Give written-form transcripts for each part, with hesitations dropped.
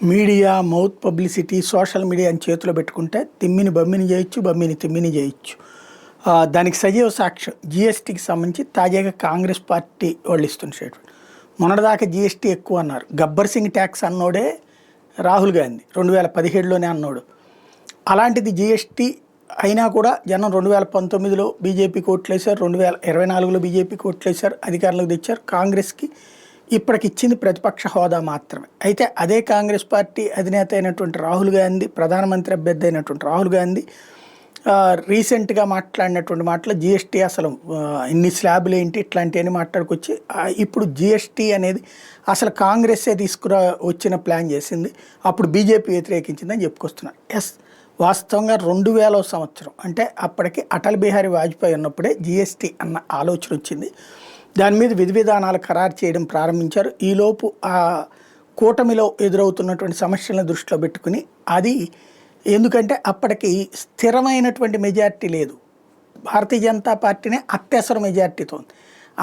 Media, mouth publicity, social మీడియాని చేతిలో పెట్టుకుంటే తిమ్మిని బమ్మిని చేయొచ్చు, బమ్మిని తిమ్మిని చేయొచ్చు. దానికి సజీవ సాక్ష్యం జీఎస్టీకి సంబంధించి తాజాగా కాంగ్రెస్ పార్టీ వాళ్ళు ఇస్తున్న మొన్నటిదాకా జీఎస్టీ ఎక్కువ అన్నారు. గబ్బర్ సింగ్ ట్యాక్స్ అన్నోడే రాహుల్ గాంధీ 2017లోనే అన్నాడు. అలాంటిది జీఎస్టీ అయినా కూడా జనం 2019లో బీజేపీకి ఓట్లేశారు, 2024లో బీజేపీకి ఓట్లేశారు, అధికారంలోకి తెచ్చారు. కాంగ్రెస్కి ఇప్పటికి ఇచ్చింది ప్రతిపక్ష హోదా మాత్రమే. అయితే అదే కాంగ్రెస్ పార్టీ అధినేత అయినటువంటి రాహుల్ గాంధీ, ప్రధానమంత్రి అభ్యర్థి అయినటువంటి రాహుల్ గాంధీ రీసెంట్గా మాట్లాడినటువంటి మాటలు జీఎస్టీ అసలు ఇన్ని స్లాబులు ఏంటి ఇట్లాంటివన్నీ మాట్లాడుకొచ్చి ఇప్పుడు జీఎస్టీ అనేది అసలు కాంగ్రెస్సే వచ్చిన ప్లాన్ చేసింది, అప్పుడు బీజేపీ వ్యతిరేకించిందని చెప్పుకొస్తున్నారు. వాస్తవంగా 2000 సంవత్సరం అంటే అప్పటికి అటల్ బిహారీ వాజ్పేయి ఉన్నప్పుడే జీఎస్టీ అన్న ఆలోచన వచ్చింది. దాని మీద విధి విధానాలు ఖరారు చేయడం ప్రారంభించారు. ఈలోపు ఆ కూటమిలో ఎదురవుతున్నటువంటి సమస్యలను దృష్టిలో పెట్టుకుని అది ఎందుకంటే అప్పటికి స్థిరమైనటువంటి మెజార్టీ లేదు. భారతీయ జనతా పార్టీనే అత్యవసర మెజార్టీతో ఉంది.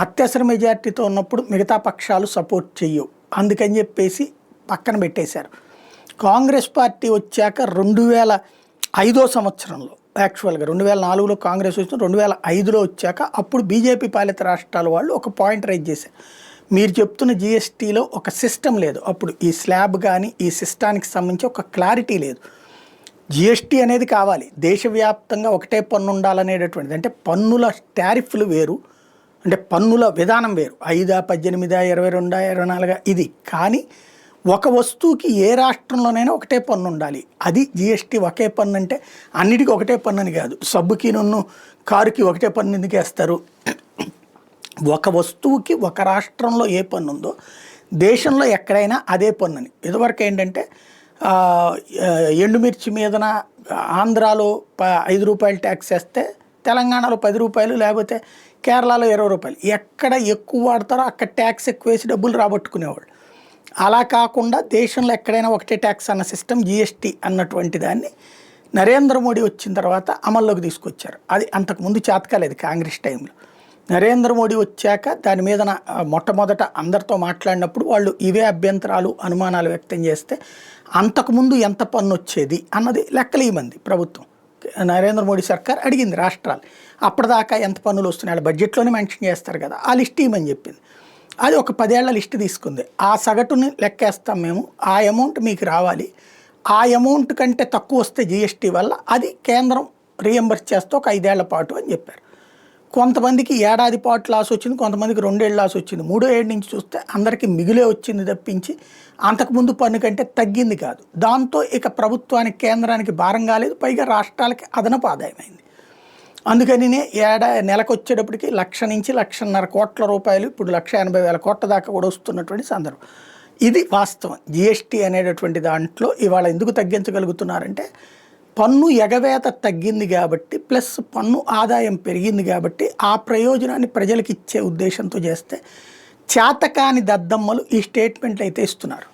అత్యవసర మెజార్టీతో ఉన్నప్పుడు మిగతా పక్షాలు సపోర్ట్ చెయ్యవు. అందుకని చెప్పేసి పక్కన పెట్టేశారు. కాంగ్రెస్ పార్టీ వచ్చాక 2005 సంవత్సరంలో యాక్చువల్గా 2004లో కాంగ్రెస్ వచ్చిన 2005లో వచ్చాక అప్పుడు బీజేపీ పాలిత రాష్ట్రాల వాళ్ళు ఒక పాయింట్ రైజ్ చేశారు. మీరు చెప్తున్న జీఎస్టీలో ఒక సిస్టమ్ లేదు. అప్పుడు ఈ స్లాబ్ కానీ ఈ సిస్టానికి సంబంధించి ఒక క్లారిటీ లేదు. జీఎస్టీ అనేది కావాలి, దేశవ్యాప్తంగా ఒకటే పన్ను ఉండాలనేటటువంటిది. అంటే పన్నుల టారిఫ్లు వేరు, అంటే పన్నుల విధానం వేరు, 5, 18, 22, 24 ఇది. కానీ ఒక వస్తువుకి ఏ రాష్ట్రంలోనైనా ఒకటే పన్ను ఉండాలి. అది జీఎస్టీ. ఒకే పన్ను అంటే అన్నిటికీ ఒకటే పన్ను అని కాదు. సబ్బుకి కారుకి ఒకటే పన్ను ఎందుకు వేస్తారు? ఒక వస్తువుకి ఒక రాష్ట్రంలో ఏ పన్ను ఉందో దేశంలో ఎక్కడైనా అదే పన్నుని. ఇదివరకు ఏంటంటే ఎండుమిర్చి మీదన ఆంధ్రాలో 5 రూపాయలు ట్యాక్స్ వేస్తే తెలంగాణలో 10 రూపాయలు, లేకపోతే కేరళలో 20 రూపాయలు. ఎక్కడ ఎక్కువ వాడతారో అక్కడ ట్యాక్స్ ఎక్కువ వేసి డబ్బులు రాబట్టుకునేవాళ్ళు. అలా కాకుండా దేశంలో ఎక్కడైనా ఒకటే ట్యాక్స్ అన్న సిస్టమ్ జీఎస్టీ అన్నటువంటి దాన్ని నరేంద్ర మోడీ వచ్చిన తర్వాత అమల్లోకి తీసుకొచ్చారు. అది అంతకుముందు చేతకాలేదు కాంగ్రెస్ టైంలో. నరేంద్ర మోడీ వచ్చాక దాని మీద మొట్టమొదట అందరితో మాట్లాడినప్పుడు వాళ్ళు ఇవే అభ్యంతరాలు, అనుమానాలు వ్యక్తం చేస్తే అంతకుముందు ఎంత పన్ను వచ్చేది అన్నది లెక్కలేయమంది ప్రభుత్వం. నరేంద్ర మోడీ సర్కార్ అడిగింది రాష్ట్రాలు, అప్పటిదాకా ఎంత పన్నులు వస్తున్నాయి బడ్జెట్లోనే మెన్షన్ చేస్తారు కదా, ఆ లిస్ట్ ఇవ్వమని చెప్పింది. అది ఒక 10 ఏళ్ల లిస్ట్ తీసుకుంది. ఆ సగటుని లెక్కేస్తాం మేము, ఆ అమౌంట్ మీకు రావాలి, ఆ అమౌంట్ కంటే తక్కువ వస్తే జీఎస్టీ వల్ల అది కేంద్రం రీఎంబర్స్ చేస్తే ఒక 5 ఏళ్ల పాటు అని చెప్పారు. కొంతమందికి ఏడాది పాటు లాస్ వచ్చింది, కొంతమందికి 2 ఏళ్ళు లాస్ వచ్చింది. 3వ ఏడు నుంచి చూస్తే అందరికీ మిగిలే వచ్చింది తప్పించి అంతకుముందు పన్ను కంటే తగ్గింది కాదు. దాంతో ఇక ప్రభుత్వానికి, కేంద్రానికి భారం కాలేదు, పైగా రాష్ట్రాలకి అదనపు ఆదాయమైంది. అందుకనినే నెలకు వచ్చేటప్పటికి 1,00,000 నుంచి 1,50,000 కోట్ల రూపాయలు, ఇప్పుడు 1,80,000 కోట్ల దాకా కూడా వస్తున్నటువంటి సందర్భం. ఇది వాస్తవం. జీఎస్టీ అనేటటువంటి దాంట్లో ఇవాళ ఎందుకు తగ్గించగలుగుతున్నారంటే పన్ను ఎగవేత తగ్గింది కాబట్టి, ప్లస్ పన్ను ఆదాయం పెరిగింది కాబట్టి ఆ ప్రయోజనాన్ని ప్రజలకు ఇచ్చే ఉద్దేశంతో చేస్తే చేతకాని దద్దమ్మలు ఈ స్టేట్మెంట్లు అయితే ఇస్తున్నారు.